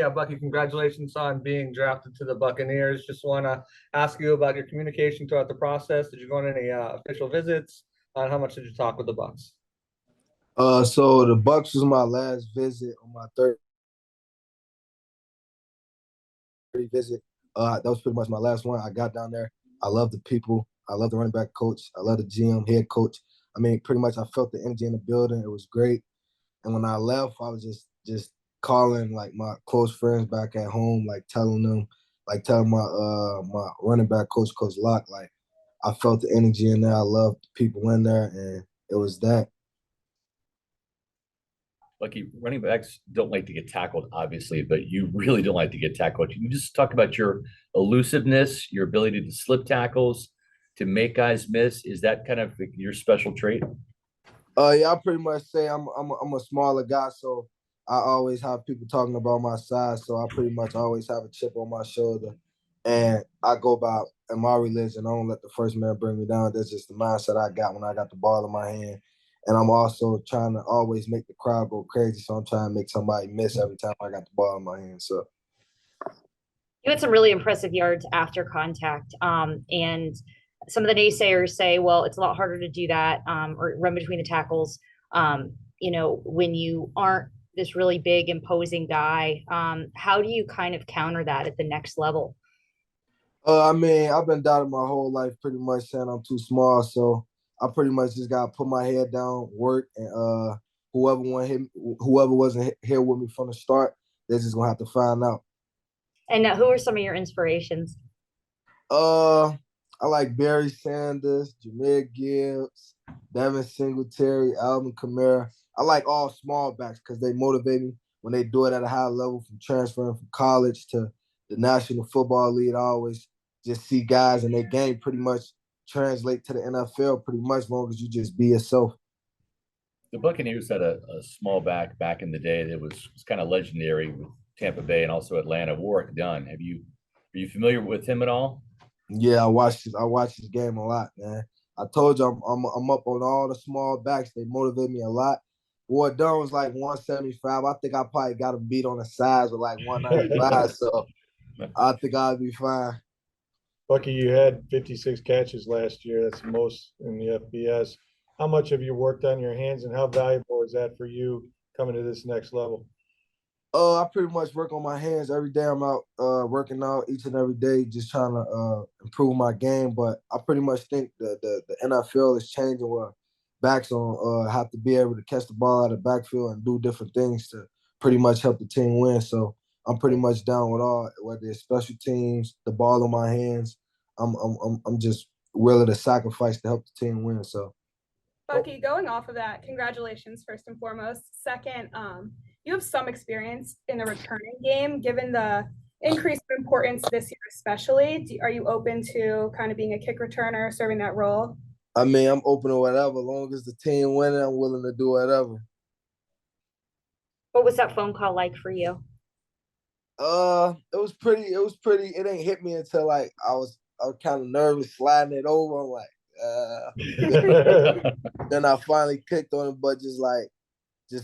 Bucky, congratulations on being drafted to the Buccaneers. Just want to ask you about your communication throughout the process. Did you go on any official visits? How much did you talk with the Bucs? So the Bucks was my last visit on my third visit. That was pretty much my last one. I got down there. I love the people. I love the running back coach. I love the GM, head coach. I mean, pretty much I felt the energy in the building. It was great. And when I left, I was just calling like my close friends back at home, like telling them, like telling my running back coach, Coach Locke, like I felt the energy in there. I loved the people in there, and it was that. Lucky running backs don't like to get tackled, obviously, but you really don't like to get tackled. Can you just talk about your elusiveness, your ability to slip tackles, to make guys miss? Is that kind of your special trait? Yeah, I pretty much say I'm a smaller guy, so I always have people talking about my size. So I pretty much always have a chip on my shoulder, and I go about in my religion. I don't let the first man bring me down. That's just the mindset I got when I got the ball in my hand, and I'm also trying to always make the crowd go crazy. So I'm trying to make somebody miss every time I got the ball in my hand. So You had some really impressive yards after contact. And some of the naysayers say, well, it's a lot harder to do that or run between the tackles, when you aren't this really big, imposing guy. How do you kind of counter that at the next level? I mean, I've been doubted my whole life, pretty much saying I'm too small. So I pretty much just gotta put my head down, work, and whoever wasn't here with me from the start, they're just gonna have to find out. And who are some of your inspirations? Uh, I like Barry Sanders, Jameer Gibbs, Devin Singletary, Alvin Kamara. I like all small backs because they motivate me when they do it at a high level, from transferring from college to the National Football League. I always just see guys and their game pretty much translate to the NFL pretty much, as long as you just be yourself. The Buccaneers had a small back in the day that was kind of legendary with Tampa Bay and also Atlanta. Warwick Dunn. Are you familiar with him at all? Yeah, I watched his game a lot, man. I told you I'm up on all the small backs. They motivate me a lot. Ward Dunn was like 175. I think I probably got him beat on the size with like 195. So I think I'll be fine. Bucky, you had 56 catches last year. That's the most in the FBS. How much have you worked on your hands, and how valuable is that for you coming to this next level? I pretty much work on my hands every day. I'm out working out each and every day, just trying to improve my game. But I pretty much think that the NFL is changing where backs on have to be able to catch the ball out of the backfield and do different things to pretty much help the team win. So I'm pretty much down with all, whether it's special teams, the ball in my hands. I'm just willing to sacrifice to help the team win. So. Bucky, going off of that, congratulations first and foremost. Second, you have some experience in the returning game, given the increased importance this year, especially. Are you open to kind of being a kick returner, serving that role? I mean, I'm open to whatever. As long as the team winning, I'm willing to do whatever. What was that phone call like for you? It was pretty. It was pretty. It ain't hit me until like I was kind of nervous sliding it over. I'm like, then I finally clicked on it, but just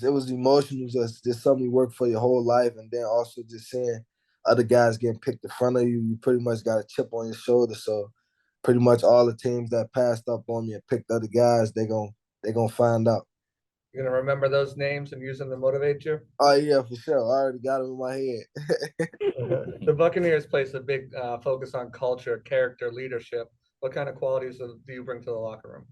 it was emotional, just something you work for your whole life, and then also just seeing other guys getting picked in front of you, you pretty much got a chip on your shoulder. So pretty much all the teams that passed up on me and picked other guys, they gonna find out. You're gonna remember those names and use them to motivate you. Oh yeah, for sure. I already got them in my head. The Buccaneers place a big focus on culture, character, leadership. What kind of qualities do you bring to the locker room?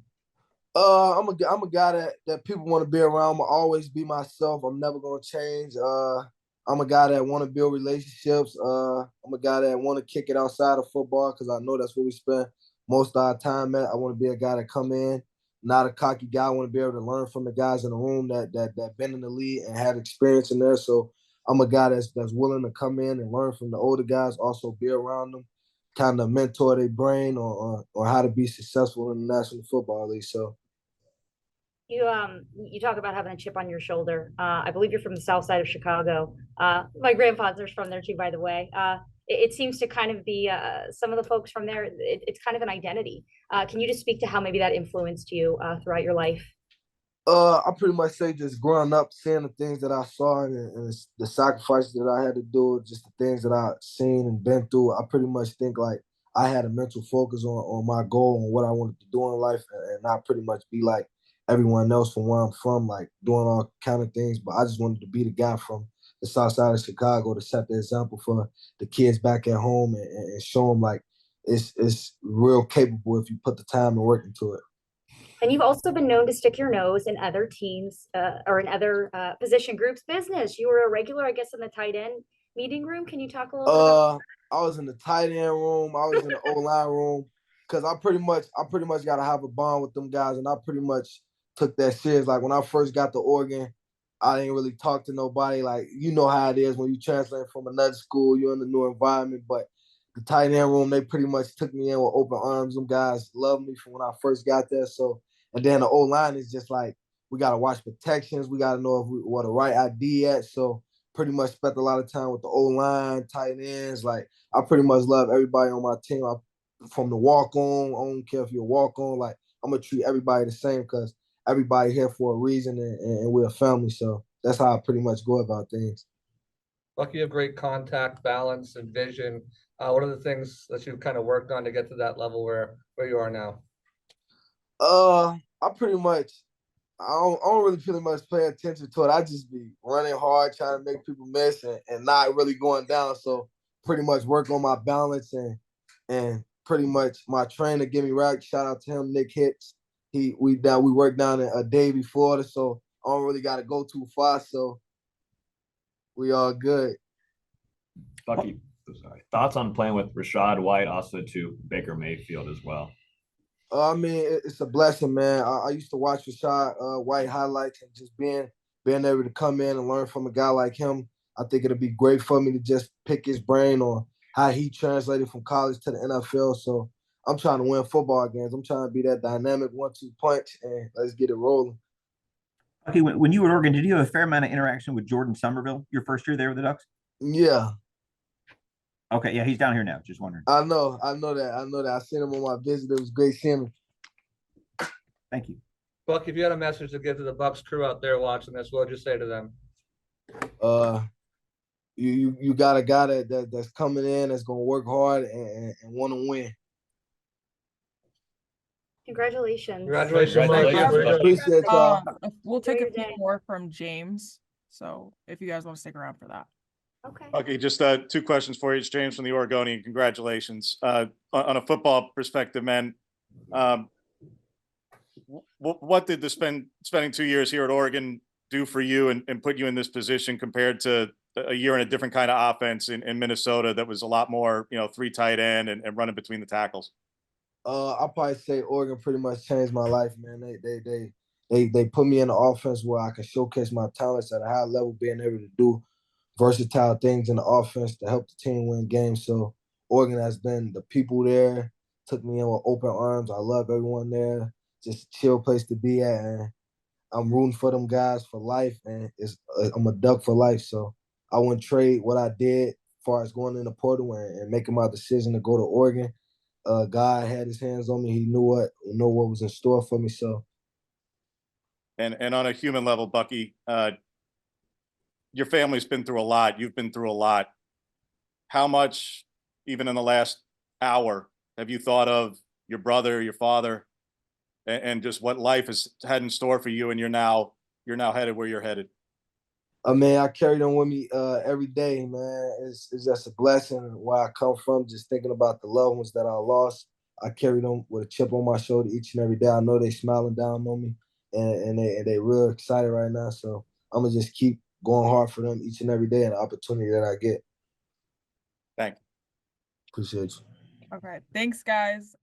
I'm a guy that people want to be around. I'm gonna always be myself. I'm never gonna change. I'm a guy that want to build relationships. I'm a guy that want to kick it outside of football because I know that's where we spend most of our time at. I want to be a guy that come in, not a cocky guy. I want to be able to learn from the guys in the room that been in the league and had experience in there. So I'm a guy that's willing to come in and learn from the older guys. Also be around them, kind of mentor their brain or how to be successful in the National Football League. So. You talk about having a chip on your shoulder. I believe you're from the south side of Chicago. My grandfather's from there too, by the way. It seems to kind of be some of the folks from there. It's kind of an identity. Can you just speak to how maybe that influenced you throughout your life? I pretty much say just growing up, seeing the things that I saw and the sacrifices that I had to do, just the things that I seen and been through. I pretty much think like I had a mental focus on my goal and what I wanted to do in life, and not pretty much be like everyone else from where I'm from, like doing all kind of things. But I just wanted to be the guy from the South Side of Chicago to set the example for the kids back at home and show them like it's real capable if you put the time and work into it. And you've also been known to stick your nose in other teams or in other position groups' business. You were a regular, I guess, in the tight end meeting room. Can you talk a little bit about I was in the tight end room. I was in the O line room because I pretty much got to have a bond with them guys, and I pretty much took that serious. Like when I first got to Oregon, I didn't really talk to nobody. Like you know how it is when you translate from another school, you're in a new environment. But the tight end room, they pretty much took me in with open arms. Them guys loved me from when I first got there. So, and then the O line is just like we got to watch protections. We got to know if we what the right ID at. So pretty much spent a lot of time with the O line, tight ends. Like I pretty much love everybody on my team. From the walk on, I don't care if you're a walk on. Like I'm gonna treat everybody the same because everybody here for a reason, and we're a family. So that's how I pretty much go about things. Bucky, you have great contact, balance, and vision. What are the things that you've kind of worked on to get to that level where you are now? I pretty much I don't really pretty much pay attention to it. I just be running hard, trying to make people miss and not really going down. So pretty much work on my balance and pretty much my trainer give me right. Shout out to him, Nick Hicks. We worked down a day before, so I don't really got to go too far. So we all good. Bucky, sorry. Thoughts on playing with Rashad White, also to Baker Mayfield as well? I mean, it's a blessing, man. I used to watch Rashad White highlights and just being able to come in and learn from a guy like him. I think it'd be great for me to just pick his brain on how he translated from college to the NFL. So I'm trying to win football games. I'm trying to be that dynamic 1-2 punch, and let's get it rolling. Okay, when you were at Oregon, did you have a fair amount of interaction with Jordan Somerville your first year there with the Ducks? Yeah, Okay, yeah, he's down here now. Just wondering. I know that. I seen him on my visit. It was great seeing him. Thank you. Bucky, if you had a message to give to the Bucs crew out there watching this, what would you say to them? You got a guy that's coming in that's gonna work hard and want to win. Congratulations. Congratulations. Congratulations. Appreciate y'all. We'll take Enjoy a your few day. more from James. So if you guys want to stick around for that. Okay. Okay, just two questions for you. It's James from the Oregonian. Congratulations. On a football perspective, man, what did spending 2 years here at Oregon do for you and put you in this position compared to a year in a different kind of offense in Minnesota that was a lot more, 3 tight end and running between the tackles? I'll probably say Oregon pretty much changed my life, man. They put me in an offense where I can showcase my talents at a high level, being able to do versatile things in the offense to help the team win games. So Oregon has been the people there, took me in with open arms. I love everyone there. Just a chill place to be at. And I'm rooting for them guys for life, and I'm a Duck for life. So I wouldn't trade what I did as far as going in the portal and making my decision to go to Oregon. God had his hands on me. He knew what was in store for me. So, And on a human level, Bucky, your family's been through a lot. You've been through a lot. How much, even in the last hour, have you thought of your brother, your father, and just what life has had in store for you? And you're now headed where you're headed. I mean, I carry them with me every day, man. It's just a blessing where I come from. Just thinking about the loved ones that I lost, I carry them with a chip on my shoulder each and every day. I know they smiling down on me, and they real excited right now. So I'm gonna just keep going hard for them each and every day and the opportunity that I get. Thank you. Appreciate you. Okay. Thanks, guys.